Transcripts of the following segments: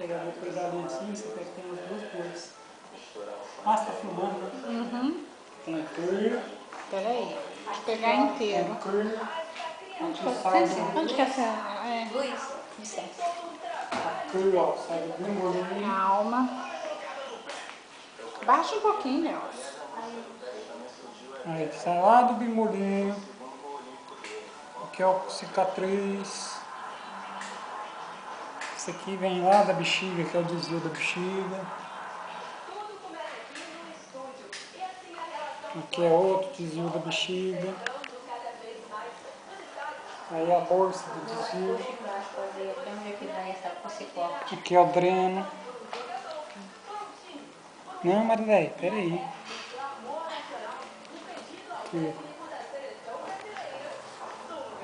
pegar, vou pegar ali assim, você pega, tem as duas cores. Ah, você tá filmando, né? Uhum. Tem clear. Peraí, deixa eu pegar inteiro. Tem clear. Onde que é essa? É. Luiz, licença. Clear, ó, sai do bimbolinho. Calma. Baixa um pouquinho, Nelson. Aí, sai lá do bimbolinho. Aqui é o cicatriz. Esse aqui vem lá da bexiga, que é o desvio da bexiga. Aqui é outro desvio da bexiga. Aí a bolsa do desvio. Aqui é o dreno. Não, Marilei, peraí. Aqui.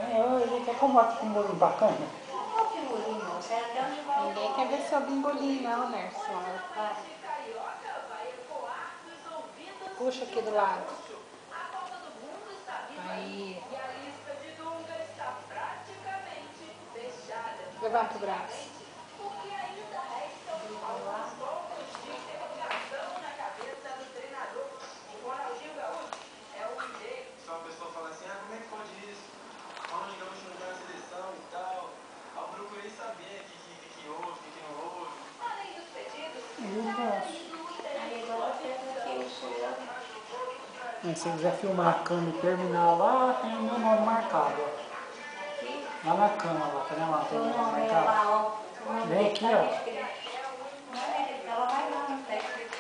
Ele quer como aqui com um bolinho bacana? Ninguém quer ver seu bimbolinho, não, Nelson. Puxa aqui do lado. Aí. Levanta o braço. Se você quiser filmar a cama e terminar lá, tem o meu nome marcado. Ó. Lá na cama, lá, tá vendo lá? Tem o meu nome marcado. Vem aqui, ó. Ela vai lá no técnico.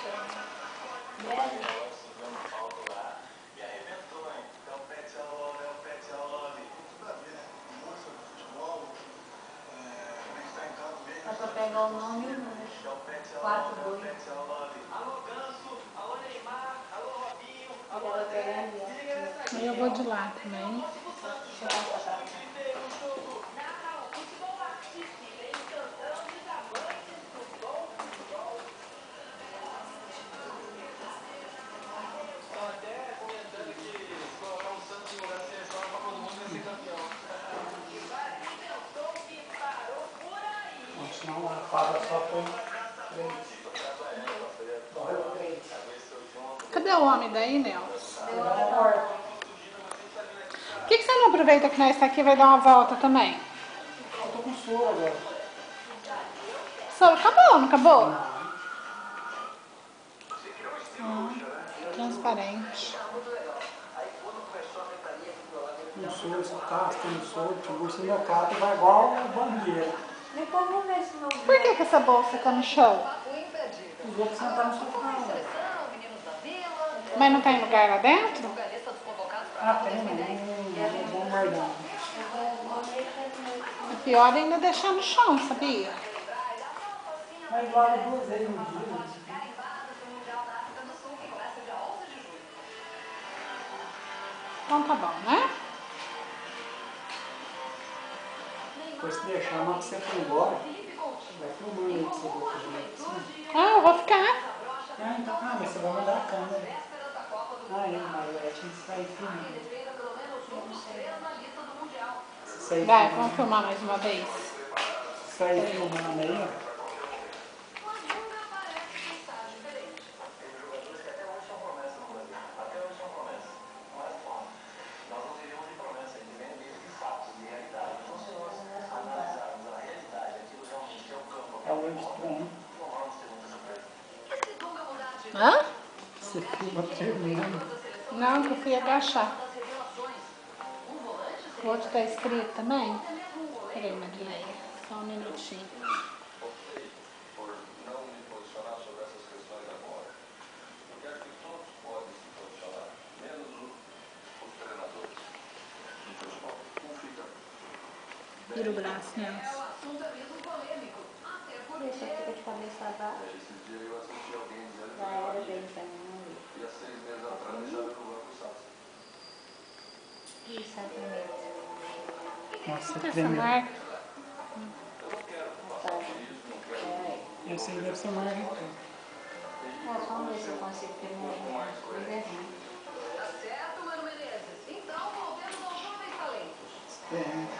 É pra pegar o nome e o número. 42. Alô, Ganso. Alô, Neymar. Alô, Robinho. Alô, Adriano. Aí eu vou de lá também. Senão a quadra só foi 3. Morreu 3. Cadê o homem daí, Nelson? Por que você não aproveita que nós está aqui e vai dar uma volta também? Eu tô com soro agora. Só acabou, não acabou? Transparente. Um soro, você casca no soro, tipo, você ainda cata e vai igual a bandeira. Depois vamos ver se não. Por que essa bolsa tá no chão? Os outros sentaram no sofá, né? Mas não tem lugar lá dentro? Ah, tem, não vou guardar. O pior é ainda deixar no chão, sabia? Mas lava 2 vezes no dia. Então tá bom, né? Depois se deixar, na hora que você for embora, vai filmando aí que você vai fazer assim. Ah, eu vou ficar. Ah, então, mas você vai mandar a câmera. Ah, mas eu tinha que sair filmando. Sair Vai, filmando. vamos filmar mais uma vez. Sair filmando aí, ó. É o editando. Hã? Você filma tremendo. Não, que eu fui agachar. O outro tá escrito também? Peraí, Marileia, só um minutinho. Vira o braço, Nelson. Deixa eu ficar de cabeça baixa. Já era bem também, não vi. Isso é primeiro. Nossa, Essa tremendo. marca. Esse aí deve ser mais então. Vamos ver se eu consigo terminar o desenho. Tá certo, Mano Menezes. Então, voltemos aos jovens talentos. Tem.